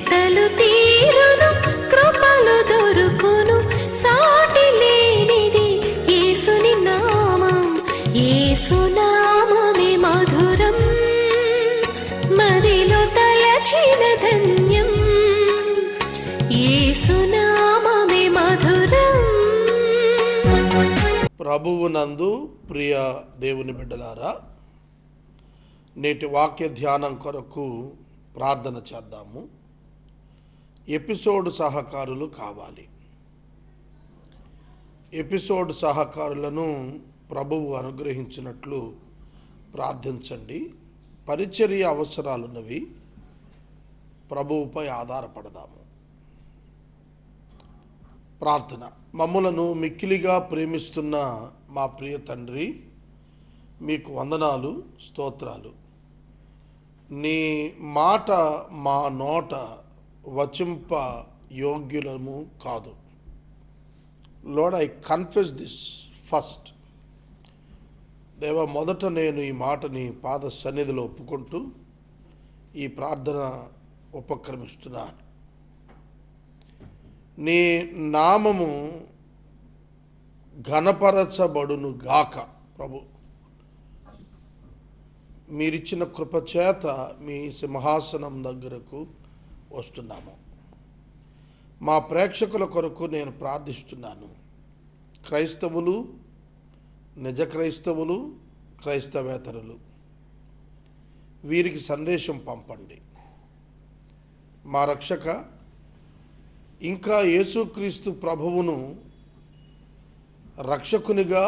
వెతలు తీరును, కృపలు దొరుకును, సాటి లేనిది యేసుని నామం. యేసునామమే మధురం, మదిలో తలచిన ధన్యం. యేసునామమే మధురం. ప్రభువునందు ప్రియ దేవుని బిడ్డలారా, నేటి వాక్య ధ్యానం కొరకు ప్రార్థన చేద్దాము. ఎపిసోడ్ సహకారులు కావాలి. ఎపిసోడ్ సహకారులను ప్రభువు అనుగ్రహించినట్లు ప్రార్థించండి. పరిచర్య అవసరాలున్నవి, ప్రభువుపై ఆధారపడదాము. ప్రార్థన. మమ్ములను మిక్కిలిగా ప్రేమిస్తున్న మా ప్రియ తండ్రి, మీకు వందనాలు, స్తోత్రాలు. నీ మాట మా నోట వచింప యోగ్యులము కాదు. Lord, I confess this first. దేవా, మొదట నేను ఈ మాటని పాద సన్నిధిలో ఒప్పుకుంటూ ఈ ప్రార్థన ఉపక్రమిస్తున్నాను. నీ నామము ఘనపరచబడును గాక. ప్రభు, మీరిచ్చిన కృపచేత మీ సింహాసనం దగ్గరకు వస్తున్నాము. మా ప్రేక్షకుల కొరకు నేను ప్రార్థిస్తున్నాను. క్రైస్తవులు, నిజ క్రైస్తవులు, క్రైస్తవేతరులు, వీరికి సందేశం పంపండి. మా రక్షక, ఇంకా యేసుక్రీస్తు ప్రభువును రక్షకునిగా,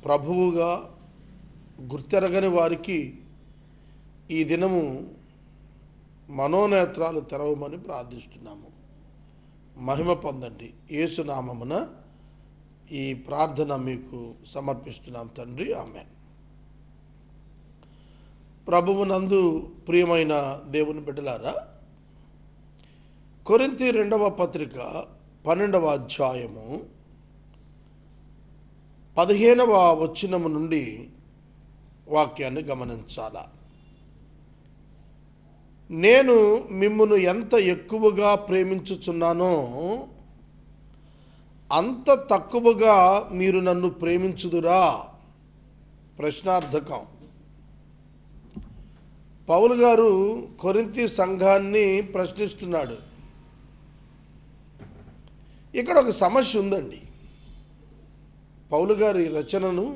ప్రభువుగా గుర్తెరగని వారికి ఈ దినము మనోనేత్రాలు తెరవమని ప్రార్థిస్తున్నాము. మహిమ పొందండి. యేసునామమున ఈ ప్రార్థన మీకు సమర్పిస్తున్నాం తండ్రి. ఆమేన్. ప్రభువునందు ప్రియమైన దేవుని బిడ్డలారా, కొరింథీ 2వ పత్రిక 12వ అధ్యాయము 15వ వచనము నుండి వాక్యాన్ని గమనించాల. నేను మిమ్మును ఎంత ఎక్కువగా ప్రేమించుచున్నానో అంత తక్కువగా మీరు నన్ను ప్రేమించుదురా? ప్రశ్నార్థకం. పౌలు గారు కొరింథీ సంఘాన్ని ప్రశ్నిస్తున్నాడు. ఇక్కడ ఒక సమస్య ఉందండి. పౌలు గారి రచనను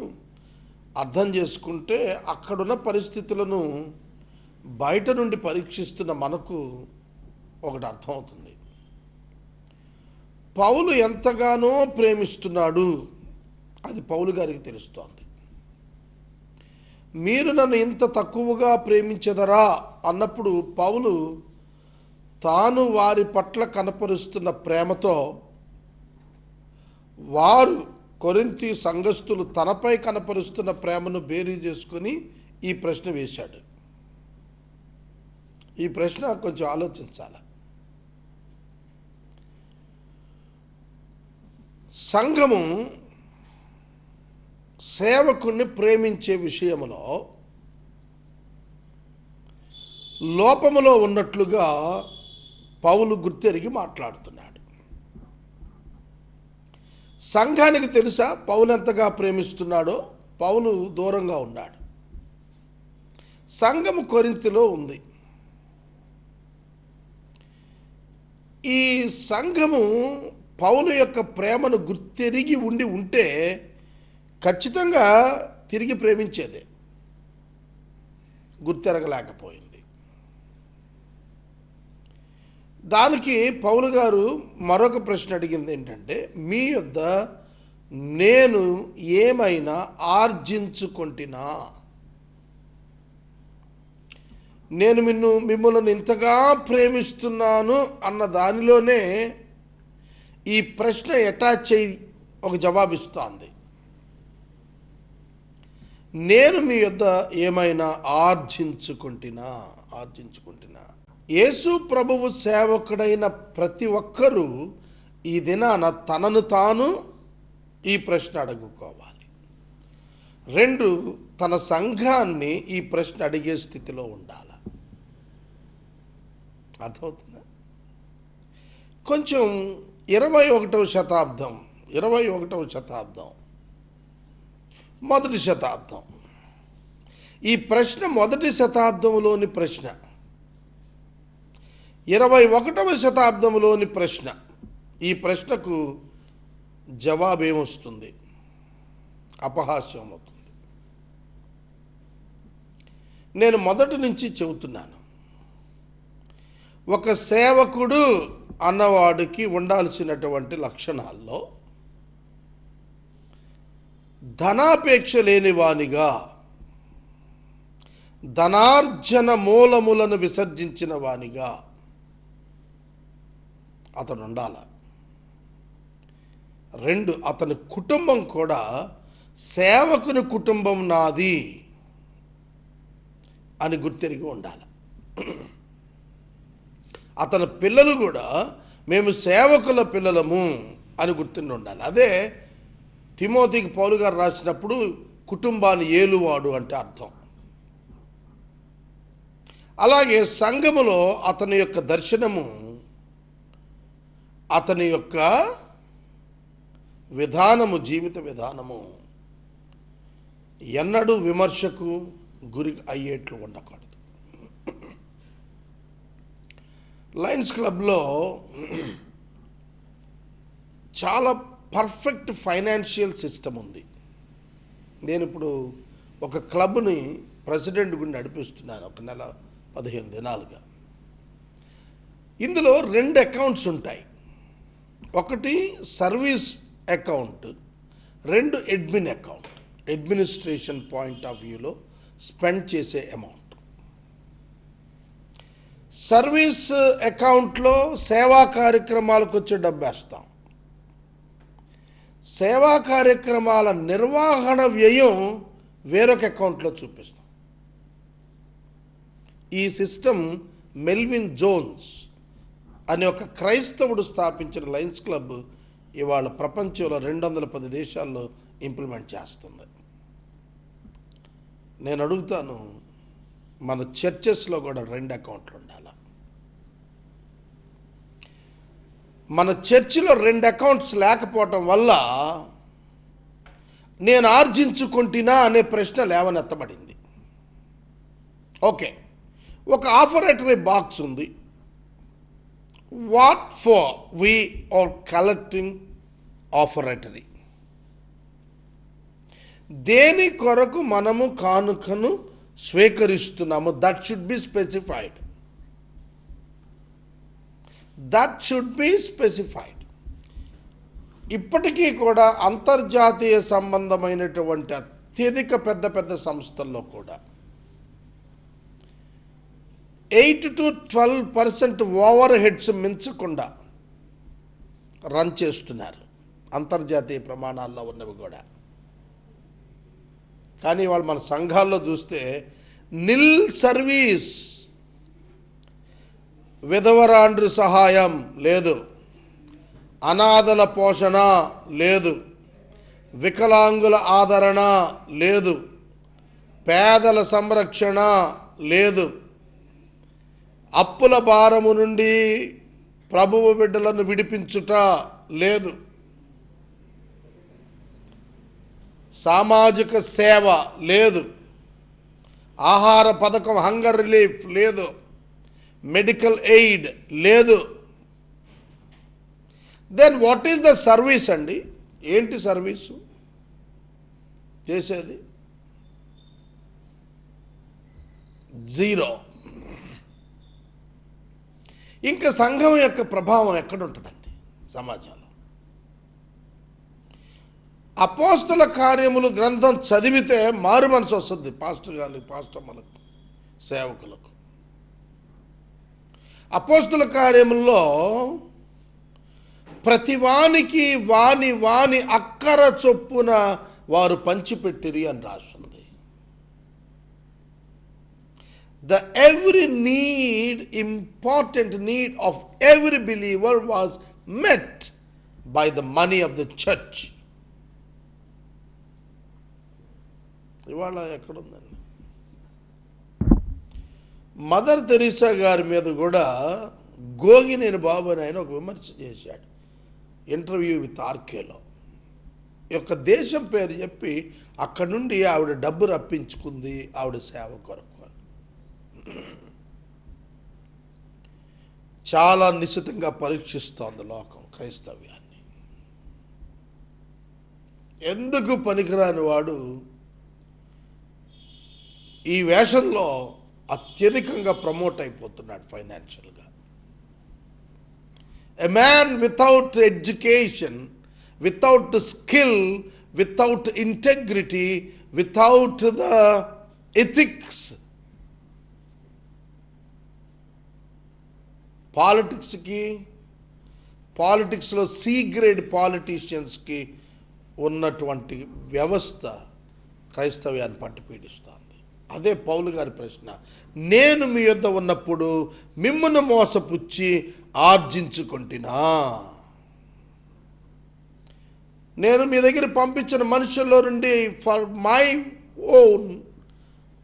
అర్థం చేసుకుంటే అక్కడున్న పరిస్థితులను బయట నుండి పరీక్షిస్తున్న మనకు ఒకటి అర్థమవుతుంది. పౌలు ఎంతగానో ప్రేమిస్తున్నాడు, అది పౌలు గారికి తెలుస్తోంది. మీరు నన్ను ఇంత తక్కువగా ప్రేమించదరా అన్నప్పుడు పౌలు తాను వారి పట్ల కనపరుస్తున్న ప్రేమతో వారు కొరింథీ సంఘస్థులు తనపై కనపరుస్తున్న ప్రేమను బేరీ చేసుకుని ఈ ప్రశ్న వేశాడు. ఈ ప్రశ్న కొంచెం ఆలోచించాలి. సంఘము సేవకుణ్ణి ప్రేమించే విషయంలో లోపములో ఉన్నట్లుగా పౌలు గుర్తెరిగి మాట్లాడుతున్నాడు. సంఘానికి తెలుసా పౌలు ఎంతగా ప్రేమిస్తున్నాడో? పౌలు దూరంగా ఉన్నాడు. సంఘము కొరింథీలో ఉంది. ఈ సంఘము పౌలు యొక్క ప్రేమను గుర్తెరిగి ఉంటే ఖచ్చితంగా తిరిగి ప్రేమించేదే. గుర్తెరగలేకపోయింది. దానికి పౌలు గారు మరొక ప్రశ్న అడిగింది ఏంటంటే, మీ యొద్ద నేను ఏమైనా ఆర్జించుకొంటినా? నేను మిమ్మల్ని ఇంతగా ప్రేమిస్తున్నాను అన్న దానిలోనే ఈ ప్రశ్న అటాచ్ అయ్యి ఒక జవాబిస్తోంది. నేను మీ యొద్ద ఏమైనా ఆర్జించుకుంటున్నా? యేసు ప్రభువు సేవకుడైన ప్రతి ఒక్కరూ ఈ దినాన తనను తాను ఈ ప్రశ్న అడుగుకోవాలి. 2, తన సంఘాన్ని ఈ ప్రశ్న అడిగే స్థితిలో ఉండాలి. అర్థమవుతుందా? కొంచెం 21వ శతాబ్దం, 21వ శతాబ్దం, మొదటి శతాబ్దం. ఈ ప్రశ్న మొదటి శతాబ్దంలోని ప్రశ్న, 21వ శతాబ్దంలోని ప్రశ్న. ఈ ప్రశ్నకు జవాబేమొస్తుంది? అపహాస్యం అవుతుంది. నేను మొదటి నుంచి చెబుతున్నాను, ఒక సేవకుడు అన్నవాడికి ఉండాల్సినటువంటి లక్షణాల్లో ధనాపేక్ష లేని వానిగా, ధనార్జన మూలములను విసర్జించిన వానిగా అతడు ఉండాల. 2, అతని కుటుంబం కూడా సేవకుని కుటుంబం నాది అని గుర్తెరిగి ఉండాలి. అతని పిల్లలు కూడా మేము సేవకుల పిల్లలము అని గుర్తుండి ఉండాలి. అదే తిమోతికి పౌలు గారు రాసినప్పుడు కుటుంబాన్ని ఏలువాడు అంటే అర్థం. అలాగే సంఘములో అతని యొక్క దర్శనము, అతని యొక్క విధానము, జీవిత విధానము ఎన్నడూ విమర్శకు గురి అయ్యేట్లు ఉండకూడదు. లయన్స్ క్లబ్లో చాలా పర్ఫెక్ట్ ఫైనాన్షియల్ సిస్టమ్ ఉంది. నేను ఇప్పుడు ఒక క్లబ్ని ప్రెసిడెంట్ గురించి నడిపిస్తున్నాను, ఒక నెల 15 దినాలుగా. ఇందులో 2 అకౌంట్స్ ఉంటాయి. ఒకటి service account, 2 admin account. Administration point of వ్యూలో స్పెండ్ చేసే అమౌంట్. సర్వీస్ అకౌంట్లో సేవా కార్యక్రమాలకు వచ్చే డబ్బు వేస్తాం. సేవా కార్యక్రమాల నిర్వహణ వ్యయం వేరొక అకౌంట్లో చూపిస్తాం. ఈ సిస్టమ్ మెల్విన్ జోన్స్ అనే ఒక క్రైస్తవుడు స్థాపించిన లయన్స్ క్లబ్ ఇవాళ ప్రపంచంలో 210 దేశాల్లో ఇంప్లిమెంట్ చేస్తుంది. నేను అడుగుతాను, మన చర్చెస్లో కూడా 2 అకౌంట్లు ఉండాలి. మన చర్చిలో 2 అకౌంట్స్ లేకపోవటం వల్ల నేను ఆర్జించుకుంటున్నా అనే ప్రశ్న లేవనెత్తబడింది. ఓకే, ఒక ఆఫరేటరీ బాక్స్ ఉంది. What for we are collecting offertory? దేని కొరకు మనము కానుకను స్వీకరిస్తున్నాము? That should be specified. That should be specified. ఇప్పటికీ కూడా అంతర్జాతీయ సంబంధమైనటువంటి అత్యధిక పెద్ద పెద్ద సంస్థల్లో కూడా 8 to 12% ఓవర్ హెడ్స్ మించకుండా రన్ చేస్తున్నారు, అంతర్జాతీయ ప్రమాణాల్లో ఉన్నవి కూడా. కానీ వాళ్ళు మన సంఘాల్లో చూస్తే నిల్ సర్వీస్, విధవరాండ్రు సహాయం లేదు, అనాథల పోషణ లేదు, వికలాంగుల ఆదరణ లేదు, పేదల సంరక్షణ లేదు, అప్పుల భారము నుండి ప్రభువు బిడ్డలను విడిపించుట లేదు, సామాజిక సేవ లేదు, ఆహార పథకం హంగర్ రిలీఫ్ లేదు, మెడికల్ ఎయిడ్ లేదు. Then what is the service అండి? ఏంటి సర్వీసు చేసేది? జీరో. ఇంకా సంఘం యొక్క ప్రభావం ఎక్కడుంటుందండి సమాజంలో? అపోస్తుల కార్యములు గ్రంథం చదివితే మారు మనసు వస్తుంది పాస్టర్ గారికి, పాస్టర్లకు, సేవకులకు. అపోస్తుల కార్యముల్లో ప్రతివానికి వాని వాని అక్కర చొప్పున వారు పంచిపెట్టిరి అని రాస్తుంది. The every need, important need of every believer was met by the money of the church. ఇవాళ ఎక్కడుందండి? మదర్ తెరీసా గారి మీద కూడా గోగినేని బాబు అని ఆయన ఒక విమర్శ చేశాడు ఇంటర్వ్యూ విత్ ఆర్కేలో. ఈ యొక్క దేశం పేరు చెప్పి అక్కడి నుండి ఆవిడ డబ్బు రప్పించుకుంది ఆవిడ సేవ కొరకు అని. చాలా నిశ్చితంగా పరీక్షిస్తోంది లోకం క్రైస్తవ్యాన్ని. ఎందుకు పనికిరాని వాడు ఈ వేషంలో అత్యధికంగా ప్రమోట్ అయిపోతున్నాడు ఫైనాన్షియల్గా. A man without education, without skill, without integrity, without the ethics, పాలిటిక్స్లో సి గ్రేడ్ పాలిటీషియన్స్కి ఉన్నటువంటి వ్యవస్థ క్రైస్తవ్యాన్ని పట్టి పీడిస్తోంది. అదే పౌలు గారి ప్రశ్న, నేను మీ యొద్ద ఉన్నప్పుడు మిమ్మును మోసపుచ్చి ఆర్జించుకుంటున్నా. నేను మీ దగ్గర పంపించిన మనుషుల్లో నుండి for my own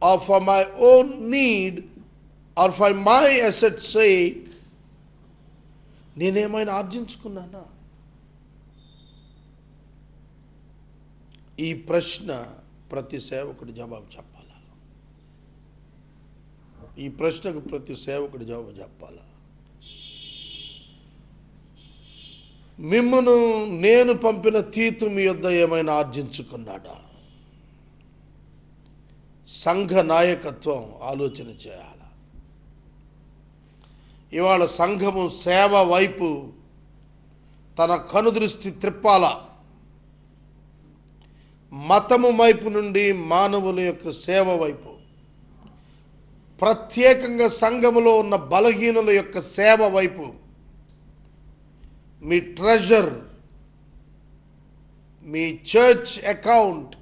or for my own need or for my asset sake నేనేమైనా ఆర్జించుకున్నానా? ఈ ప్రశ్న ప్రతి సేవకుడు జవాబు చెప్పాలి. ఈ ప్రశ్నకు ప్రతి సేవకుడు జవాబు చెప్పాలి. మిమ్మును నేను పంపిన తీతు మీ యొద్ద ఏమైనా ఆర్జించుకున్నాడా? సంఘ నాయకత్వం ఆలోచన చేయాలి. ఇవాళ సంఘము సేవ వైపు తన కనుదృష్టి త్రిప్పాల. మతము వైపు నుండి మానవుల యొక్క సేవ వైపు, ప్రత్యేకంగా సంఘములో ఉన్న బలహీనుల యొక్క సేవ వైపు మీ ట్రెజర్, మీ చర్చ్ అకౌంట్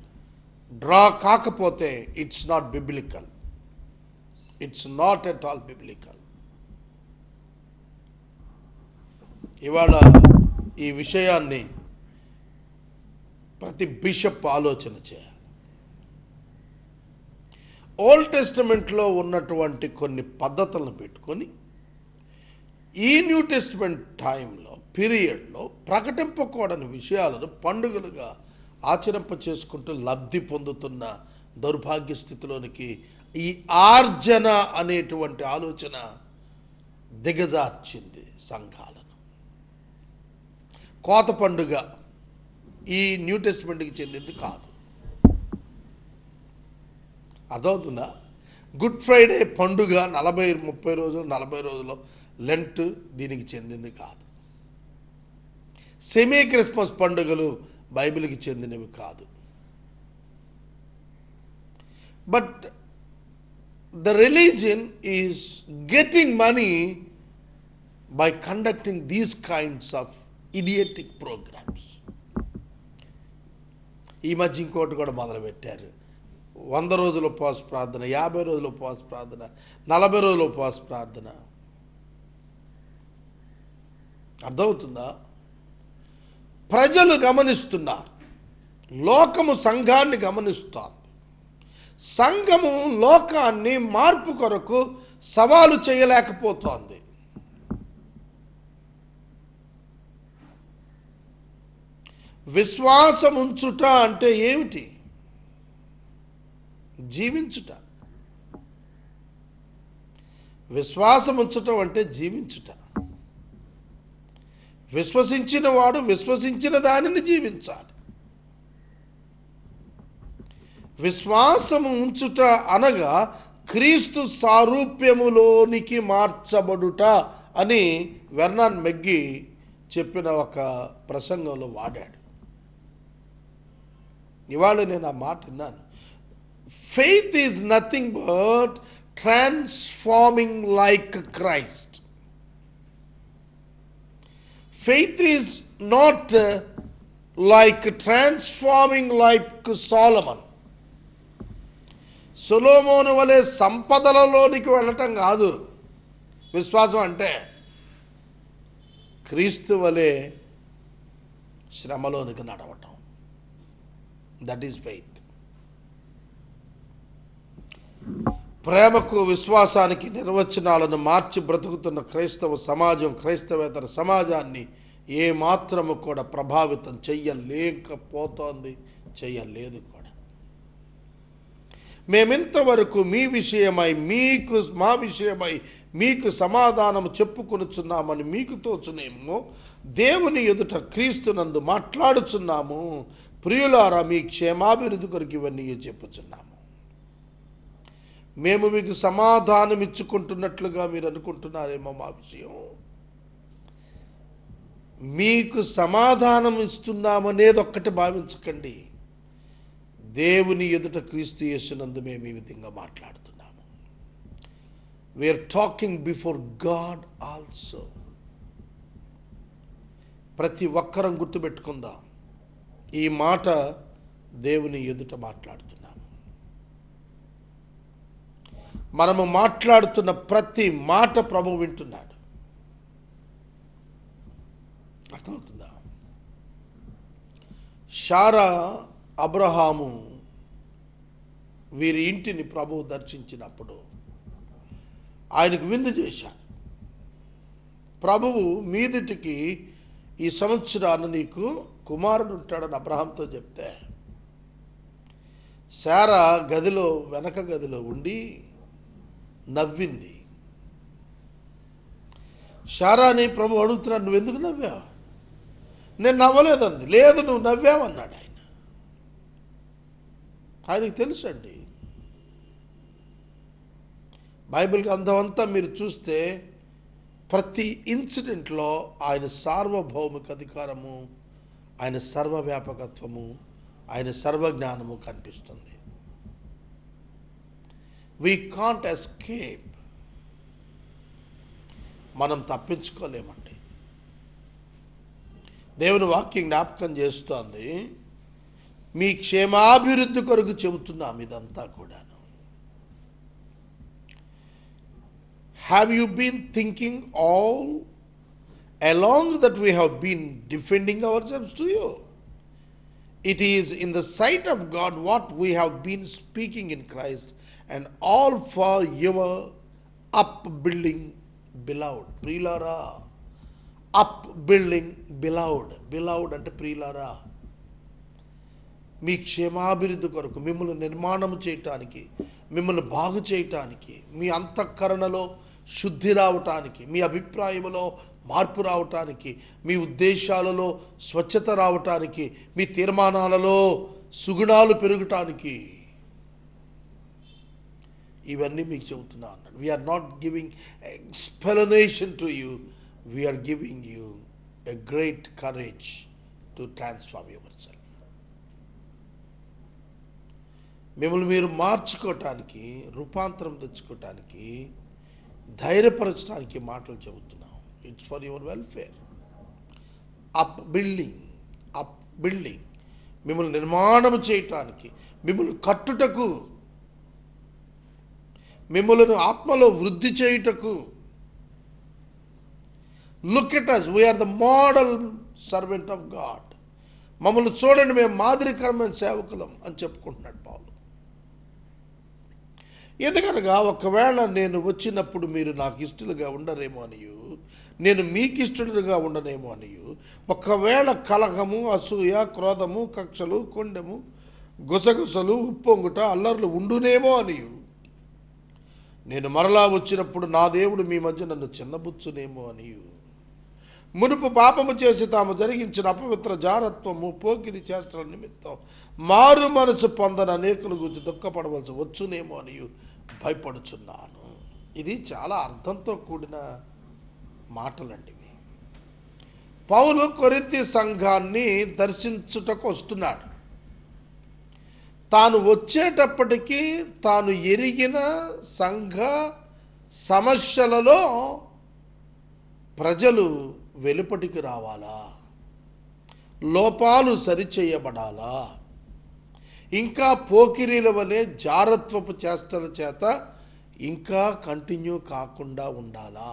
డ్రా కాకపోతే it's not biblical. It's not at all biblical. ఇవాళ ఈ విషయాన్ని ప్రతి బిషప్ ఆలోచన చేయాలి. ఓల్డ్ టెస్టమెంట్లో ఉన్నటువంటి కొన్ని పద్ధతులను పెట్టుకొని ఈ న్యూ టెస్టమెంట్ టైంలో పీరియడ్లో ప్రకటింపకూడని విషయాలను పండుగలుగా ఆచరింప చేసుకుంటూ లబ్ధి పొందుతున్న దౌర్భాగ్య స్థితిలోనికి ఈ ఆర్జన అనేటువంటి ఆలోచన దిగజార్చింది సంఘాలను. కోత పండుగ ఈ న్యూ టెస్ట్మెంట్కి చెందింది కాదు. అర్థమవుతుందా? గుడ్ ఫ్రైడే పండుగ 30 రోజులు 40 రోజులు లెంట్ దీనికి చెందింది కాదు. సెమీ క్రిస్మస్ పండుగలు బైబిల్కి చెందినవి కాదు. But the religion is getting money by conducting these kinds of idiotic programs. ఈ మధ్య ఇంకోటి కూడా మొదలుపెట్టారు. 100 రోజుల ఉపవాస ప్రార్థన, 50 రోజుల ఉపవాస ప్రార్థన, 40 రోజుల ఉపవాస ప్రార్థన. అర్థమవుతుందా? ప్రజలు గమనిస్తున్నారు, లోకము సంఘాన్ని గమనిస్తోంది. సంఘము లోకాన్ని మార్పు కొరకు సవాలు చేయలేకపోతోంది. విశ్వాసం ఉంచుట అంటే ఏమిటి? జీవించుట. విశ్వాసం ఉంచటం అంటే జీవించుట. విశ్వసించిన వాడు విశ్వసించిన దానిని జీవించాలి. విశ్వాసము ఉంచుట అనగా క్రీస్తు సారూప్యములోనికి మార్చబడుట అని వెర్నాన్ మెగ్గి చెప్పిన ఒక ప్రసంగంలో వాడాడు. ఇవాళ నేను ఆ మాట విన్నాను. Faith is nothing but transforming like Christ. Faith is not like transforming like Solomon. సొలొమోను వలె సంపదలలోనికి వెళ్ళటం కాదు విశ్వాసం అంటే. క్రీస్తు వలె శ్రమలోనికి నడవటం. That is faith. ప్రేమకు విశ్వాసానికి నిర్వచనాలను మార్చి బ్రతుకుతున్న క్రైస్తవ సమాజం క్రైస్తవేతర సమాజాన్ని ఏ మాత్రము కూడా ప్రభావితం చెయ్యలేకపోతోంది, చెయ్యలేదు కూడా. మేమింతవరకు మీ విషయమై మా విషయమై మీకు సమాధానం చెప్పుకొనుచున్నామని మీకు తోచునేమో దేవుని ఎదుట క్రీస్తునందు మాట్లాడుచున్నాము. ప్రియులారా, మీ క్షేమాభివృద్ధి కొరకు ఇవన్నీ చెప్పుచున్నాము. మేము మీకు సమాధానం ఇచ్చుకుంటున్నట్లుగా మీరు అనుకుంటున్నారేమో మా విషయం. మీకు సమాధానం ఇస్తున్నామనేది ఒక్కటి భావించకండి. దేవుని ఎదుట క్రీస్తు యేసునందు మేము ఈ విధంగా మాట్లాడుతున్నాము. We are talking before God also. ప్రతి ఒక్కరం గుర్తుపెట్టుకుందాం, ఈ మాట దేవుని ఎదుట మాట్లాడుతున్నాము. మనము మాట్లాడుతున్న ప్రతి మాట ప్రభువు వింటున్నాడు. అర్థమవుతుందా? శారా, అబ్రహాము వీరి ఇంటిని ప్రభువు దర్శించినప్పుడు ఆయనకు విందు చేశారు. ప్రభువు మీదిటికి ఈ సంవత్సరాన్ని నీకు కుమారుడు ఉంటాడని అబ్రహాంతో చెప్తే శారా గదిలో వెనక గదిలో ఉండి నవ్వింది. శారాని ప్రభు అడుగుతున్నాడు, నువ్వెందుకు నవ్వావు? నేను నవ్వలేదంది. లేదు, నువ్వు నవ్వావన్నాడు ఆయన. ఆయనకి తెలుసండి. బైబిల్ గ్రంథం అంతా మీరు చూస్తే ప్రతి ఇన్సిడెంట్లో ఆయన సార్వభౌమిక అధికారము, ఆయన సర్వవ్యాపకత్వము, ఆయన సర్వజ్ఞానము కనిపిస్తుంది. We can't escape. మనం తప్పించుకోలేమండి. దేవుని వాక్యం జ్ఞాపకం చేస్తోంది, మీ క్షేమాభివృద్ధి కొరకు చెబుతున్నాం ఇదంతా కూడాను. Have you been thinking all along that we have been defending ourselves to you? It is in the sight of God what we have been speaking in Christ, and all for your upbuilding, beloved. Prilara, upbuilding, beloved. Beloved అంటే ప్రియులారా, మీ క్షేమాభివృద్ధి కొరకు, మిమ్మల్ని నిర్మాణం చేయటానికి, మిమ్మల్ని బాగు చేయటానికి, మీ అంతఃకరణలో శుద్ధి రావటానికి, మీ అభిప్రాయంలో మార్పు రావటానికి, మీ ఉద్దేశాలలో స్వచ్ఛత రావటానికి, మీ తీర్మానాలలో సుగుణాలు పెరగటానికి, ఇవన్నీ మీకు చెబుతున్నా అన్నాడు. We are not giving explanation to you, we are giving you a great courage to transform your self. మిమ్మల్ని మీరు మార్చుకోవటానికి, రూపాంతరం తెచ్చుకోవటానికి, ధైర్యపరచడానికి మాటలు చెబుతున్నాం. It's for your welfare. Up building, మిమ్మల్ని నిర్మాణం చేయటానికి, మిమ్మల్ని కట్టుటకు, మిమ్మల్ని ఆత్మలో వృద్ధి చేయుటకు. Look at us, we are the model servant of God. మమ్మల్ని చూడండి, మేము మాదిరికరమైన సేవకులం అని చెప్పుకుంటున్నాడు పౌలు. ఎందుకనగా ఒకవేళ నేను వచ్చినప్పుడు మీరు నాకు ఇష్టలుగా ఉండరేమో అనియు, నేను మీకు ఇష్టలుగా ఉండనేమో అనియు, ఒకవేళ కలహము, అసూయ, క్రోధము, కక్షలు, కొండెము, గుసగుసలు, ఉప్పొంగుట, అల్లర్లు ఉండునేమో అనియు, నేను మరలా వచ్చినప్పుడు నా దేవుడు మీ మధ్య నన్ను చిన్నబుచ్చునేమో అనియు, మునుపు పాపము చేసి తాము జరిగించిన అపవిత్ర జారత్వము, పోకిరి చేష్టల నిమిత్తం మారు మనసు పొందని అనేకుల గురించి దుఃఖపడవలసి వచ్చునేమో అని భయపడుచున్నాను. ఇది చాలా అర్థంతో కూడిన మాటలండి. పౌలు కొరింథీ సంఘాన్ని దర్శించుటకు వస్తున్నాడు. తాను వచ్చేటప్పటికీ తాను ఎరిగిన సంఘ సమస్యలలో ప్రజలు వెలుపటికి రావాలా, లోపాలు సరిచేయబడాలా, ఇంకా పోకిరీల వలె జారత్వపు చేష్టల చేత ఇంకా కంటిన్యూ కాకుండా ఉండాలా,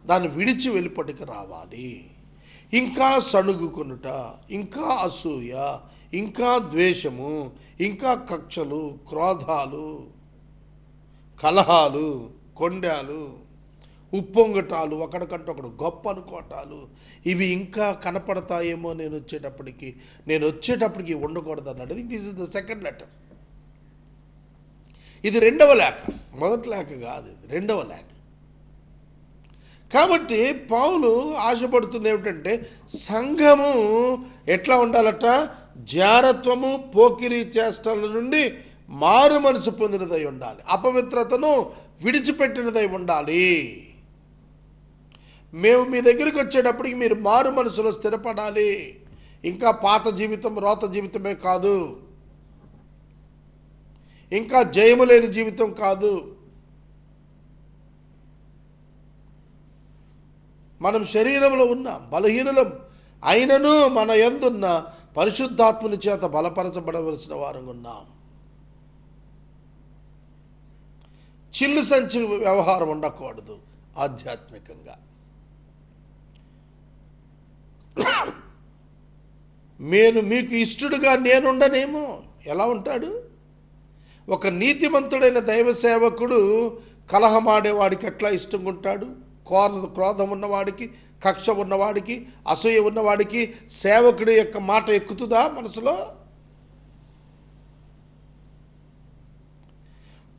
దాన్ని విడిచి వెలుపటికి రావాలి. ఇంకా సణుగుకొనుట, ఇంకా అసూయ, ఇంకా ద్వేషము, ఇంకా కక్షలు, క్రోధాలు కలహాలు, కొండాలు, ఉప్పొంగటాలు, ఒకడికంటే ఒకడు గొప్ప అనుకోవటాలు, ఇవి ఇంకా కనపడతాయేమో నేను వచ్చేటప్పటికి ఉండకూడదు అన్నాడు. This is the second letter. ఇది రెండవ లేఖ, మొదటి లేఖ కాదు, ఇది రెండవ లేఖ. కాబట్టి పౌలు ఆశపడుతుంది ఏమిటంటే సంఘము ఎట్లా ఉండాలట, జారత్వము, పోకిరి చేష్టల నుండి మారు మనసు పొందినదై ఉండాలి, అపవిత్రతను విడిచిపెట్టినదై ఉండాలి. మేము మీ దగ్గరికి వచ్చేటప్పటికి మీరు మారు మనసులో స్థిరపడాలి. ఇంకా పాత జీవితం, రోత జీవితమే కాదు, ఇంకా జయము లేని జీవితం కాదు. మనం శరీరంలో ఉన్న బలహీనులం అయినను మన యందున్న పరిశుద్ధాత్ముని చేత బలపరచబడవలసిన వారంగా ఉన్నాం. చిల్లు సంచి వ్యవహారం ఉండకూడదు. ఆధ్యాత్మికంగా నేను మీకు ఇష్టడుగా నేనుండనేమో. ఎలా ఉంటాడు? ఒక నీతిమంతుడైన దైవ సేవకుడు కలహమాడేవాడికి ఎట్లా ఇష్టంగా ఉంటాడు? క్రోధం ఉన్నవాడికి, కక్ష ఉన్నవాడికి, అసూయ ఉన్నవాడికి సేవకుడి యొక్క మాట ఎక్కుతుందా మనసులో?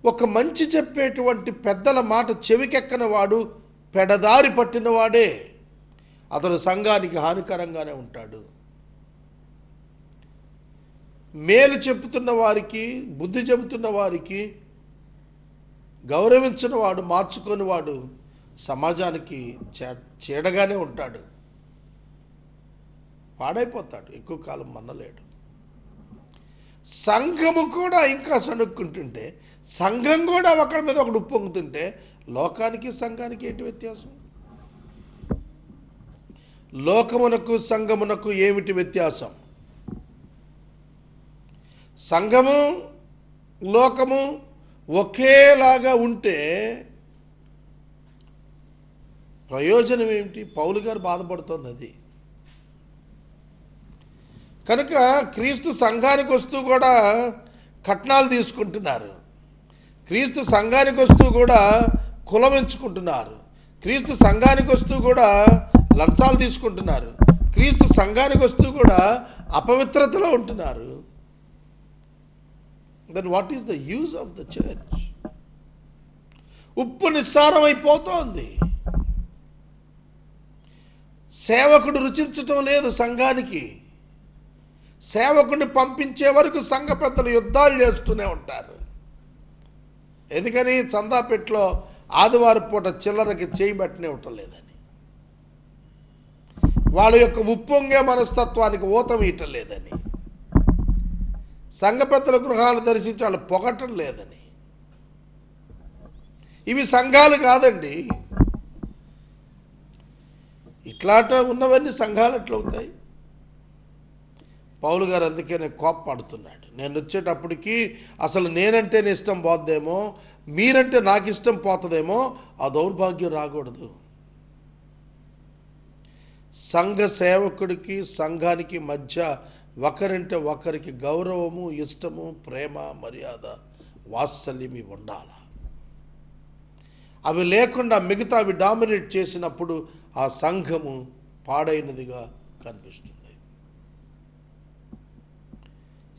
ఒక మంచి చెప్పేటువంటి పెద్దల మాట చెవికెక్కనివాడు, పెడదారి పట్టినవాడే అతడు సంఘానికి హానికరంగానే ఉంటాడు. మేలు చెబుతున్న వారికి, బుద్ధి చెబుతున్న వారికి గౌరవించిన వాడు, మార్చుకొని వాడు సమాజానికి చీడగానే ఉంటాడు, పాడైపోతాడు, ఎక్కువ కాలం మన్నలేడు. సంఘము కూడా ఇంకా సణుక్కుంటుంటే, సంఘం కూడా ఒకరి మీద ఒకడు ఉప్పొంగుతుంటే లోకానికి సంఘానికి ఏంటి వ్యత్యాసం? లోకమునకు సంఘమునకు ఏమిటి వ్యత్యాసం? సంఘము లోకము ఒకేలాగా ఉంటే ప్రయోజనం ఏమిటి? పౌలు గారు బాధపడుతోంది అది. కనుక క్రీస్తు సంఘానికి వస్తూ కూడా కట్నాలు తీసుకుంటున్నారు, క్రీస్తు సంఘానికి వస్తూ కూడా కులం ఎంచుకుంటున్నారు, క్రీస్తు సంఘానికి వస్తూ కూడా లంచాలు తీసుకుంటున్నారు, క్రీస్తు సంఘానికి వస్తూ కూడా అపవిత్రతలో ఉంటున్నారు. Then what is the use of the church? ఉప్పు నిస్సారం అయిపోతోంది. సేవకుడు రుచించటం లేదు సంఘానికి. సేవకుడిని పంపించే వరకు సంఘ పెద్దలు యుద్ధాలు చేస్తూనే ఉంటారు. ఎందుకని? చందాపెట్లో ఆదివారం పూట చిల్లరకి చేయబట్టినే ఉండలేదని, వాళ్ళ యొక్క ఉప్పొంగే మనస్తత్వానికి ఊతం ఇయటం లేదని, సంఘ పెద్దల గృహాలు దర్శించి వాళ్ళు పొగటం లేదని. ఇవి సంఘాలు కాదండి. ఇట్లాట ఉన్నవన్నీ సంఘాలు ఎట్లవుతాయి? పౌలు గారు అందుకనే కోప్పడుతున్నాడు. నేను వచ్చేటప్పటికి అసలు నేనంటేనే ఇష్టం పోద్దేమో, మీరంటే నాకు ఇష్టం పోతుందేమో, ఆ దౌర్భాగ్యం రాకూడదు. సంఘ సేవకుడికి సంఘానికి మధ్య ఒకరంటే ఒకరికి గౌరవము, ఇష్టము, ప్రేమ, మర్యాద, వాత్సల్యం ఇవి ఉండాలి. అవి లేకుండా మిగతా అవి డామినేట్ చేసినప్పుడు ఆ సంఘము పాడైనదిగా కనిపిస్తుంది.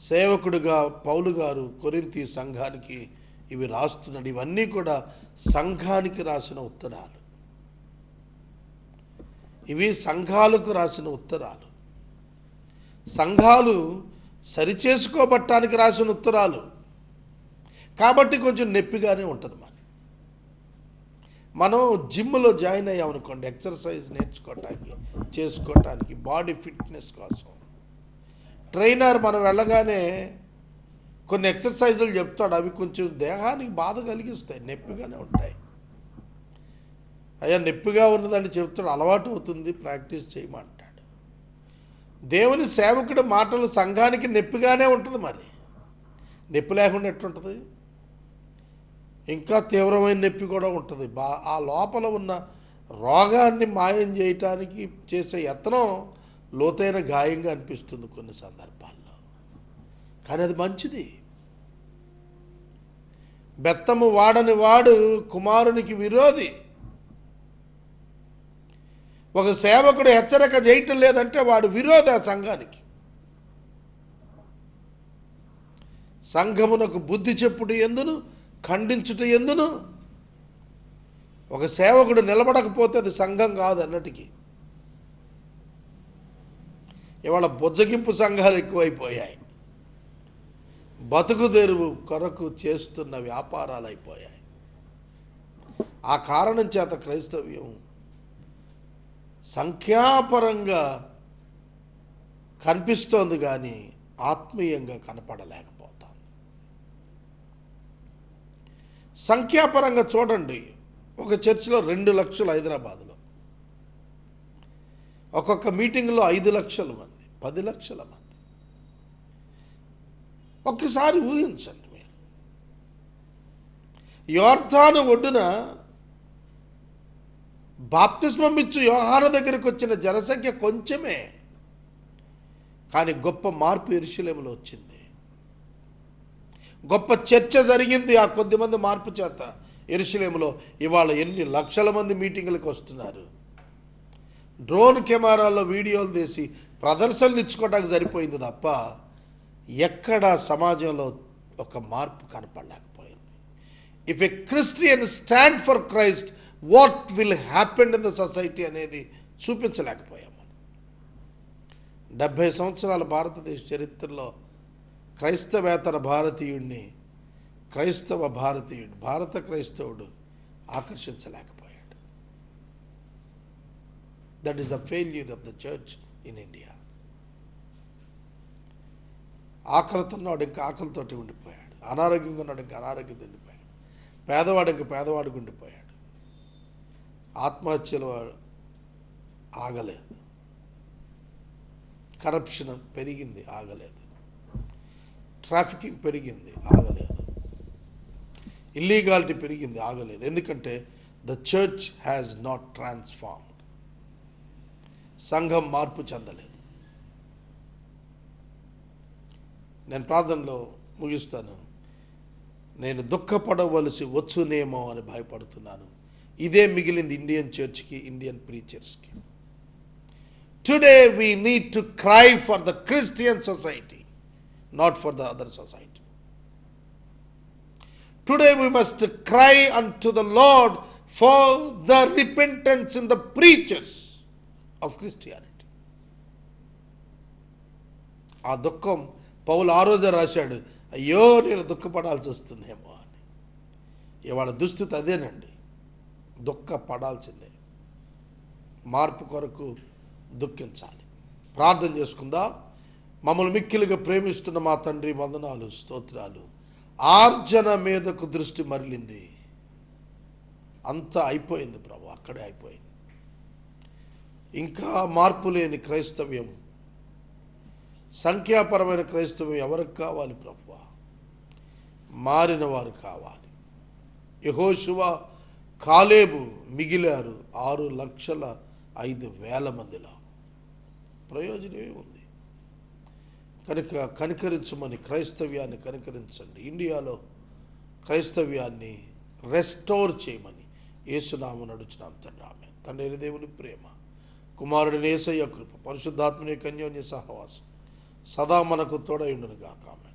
సేవకుడిగా పౌలు గారు కొరింథీ సంఘానికి ఇవి రాస్తున్నాడు. ఇవన్నీ కూడా సంఘానికి రాసిన ఉత్తరాలు. ఇవి సంఘాలకు రాసిన ఉత్తరాలు. సంఘాలు సరిచేసుకోబట్టానికి రాసిన ఉత్తరాలు కాబట్టి కొంచెం నొప్పిగానే ఉంటుంది. మనం జిమ్లో జాయిన్ అయ్యామనుకోండి, ఎక్సర్సైజ్ నేర్చుకోవటానికి, చేసుకోవటానికి, బాడీ ఫిట్నెస్ కోసం ట్రైనర్ మనం వెళ్ళగానే కొన్ని ఎక్సర్సైజులు చెప్తాడు. అవి కొంచెం దేహానికి బాధ కలిగిస్తాయి, నొప్పిగానే ఉంటాయి. అయ్యా నొప్పిగా ఉన్నదని చెప్తాడు, అలవాటు అవుతుంది, ప్రాక్టీస్ చేయమంటాడు. దేవుని సేవకుడి మాటలు సంఘానికి నొప్పిగానే ఉంటుంది. మరి నొప్పి లేకుండా ఎట్టుంటుంది? ఇంకా తీవ్రమైన నొప్పి కూడా ఉంటుంది. ఆ లోపల ఉన్న రోగాన్ని మాయం చేయటానికి చేసే యత్నం లోతైన గాయంగా అనిపిస్తుంది కొన్ని సందర్భాల్లో. కానీ అది మంచిది. బెత్తము వాడని వాడు కుమారునికి విరోధి. ఒక సేవకుడు హెచ్చరిక చేయటం లేదంటే వాడు విరోధి ఆ సంఘానికి. సంఘమునకు బుద్ధి చెప్పుట ఎందును, ఖండించుట ఎందును. ఒక సేవకుడు నిలబడకపోతే అది సంఘం కాదు అన్నటికీ. ఇవాళ బుజ్జగింపు సంఘాలు ఎక్కువైపోయాయి. బతుకు తెరువు కొరకు చేస్తున్న వ్యాపారాలు అయిపోయాయి. ఆ కారణం చేత క్రైస్తవ్యం సంఖ్యాపరంగా కనిపిస్తోంది కానీ ఆత్మీయంగా కనపడలేకపోతుంది. సంఖ్యాపరంగా చూడండి, ఒక చర్చిలో 2 లక్షలు హైదరాబాదులో, ఒక్కొక్క మీటింగ్లో 5 లక్షల మంది, 10 లక్షల మంది. ఒక్కసారి ఊహించండి మీరు, యోర్దాను ఒడ్డున బాప్తిస్మం ఇచ్చు యోహాను దగ్గరికి వచ్చిన జనసంఖ్య కొంచెమే, కానీ గొప్ప మార్పు యెరూషలేములో వచ్చింది. గొప్ప చర్చ జరిగింది ఆ కొద్దిమంది మార్పు చేత. యెరూషలేములో ఇవాళ ఎన్ని లక్షల మంది మీటింగులకు వస్తున్నారు. డ్రోన్ కెమెరాల్లో వీడియోలు తీసి ప్రదర్శనలు ఇచ్చుకోవడానికి సరిపోయింది తప్ప ఎక్కడ సమాజంలో ఒక మార్పు కనపడలేకపోయింది. If a Christian stand for Christ, what will happen in the society అనేది చూపించలేకపోయాము. 70 సంవత్సరాల భారతదేశ చరిత్రలో క్రైస్తవేతర భారతీయుడిని భారత క్రైస్తవుడు ఆకర్షించలేకపోయాడు. That is the failure of the church in India. ఆకలితో ఉన్నవాడు ఇంకా ఆకలితోటి ఉండిపోయాడు, అనారోగ్యంగా ఉన్నాడు ఇంకా అనారోగ్యంతో ఉండిపోయాడు, పేదవాడు ఇంకా పేదవాడికి ఉండిపోయాడు. ఆత్మహత్యలు ఆగలేదు, కరప్షన్ పెరిగింది ఆగలేదు, ట్రాఫికింగ్ పెరిగింది ఆగలేదు, ఇల్లీగాలిటీ పెరిగింది ఆగలేదు. ఎందుకంటే the church has not transformed. సంఘం మార్పు చెందలేదు. నేను ప్రార్థనలో ముగిస్తాను. నేను దుఃఖపడవలసి వచ్చునేమో అని భయపడుతున్నాను. ఇదే మిగిలింది ఇండియన్ చర్చ్కి, ఇండియన్ ప్రీచర్స్కి. Today we need to cry for the Christian society, not for the other society. Today we must cry unto the Lord for the repentance in the preachers of Christianity. ఆ దుఃఖం పౌలు ఆ రోజు రాశాడు, అయ్యో నేను దుఃఖపడాల్సి వస్తుందేమో అని. ఇవాళ దుస్థితి అదేనండి, దుఃఖపడాల్సిందే. మార్పు కొరకు దుఃఖించాలి. ప్రార్థన చేసుకుందాం. మమ్మల్ని మిక్కిలిగా ప్రేమిస్తున్న మా తండ్రి, వందనాలు, స్తోత్రాలు. ఆర్జన మీదకు దృష్టి మరలింది, అంతా అయిపోయింది ప్రభు, అక్కడే అయిపోయింది. ఇంకా మార్పు లేని క్రైస్తవ్యం, సంఖ్యాపరమైన క్రైస్తవ్యం ఎవరికి కావాలి ప్రభు? మారిన వారు కావాలి. యెహోషువ, కాలేబు మిగిలారు 6,05,000 మందిలో. ప్రయోజనమే ఉంది. కనుక కనికరించమని, క్రైస్తవ్యాన్ని కనికరించండి. ఇండియాలో క్రైస్తవ్యాన్ని రెస్టోర్ చేయమని యేసునామమున నడుచున్నాం తండ్రి. ఆమేన్. తండ్రి దేవుని ప్రేమ, కుమారుడిని యేసయ్య కృప, పరిశుద్ధాత్మని యొక్క అన్యోన్య సహవాసం సదా మనకు తోడై ఉండును గాక. ఆమేన్.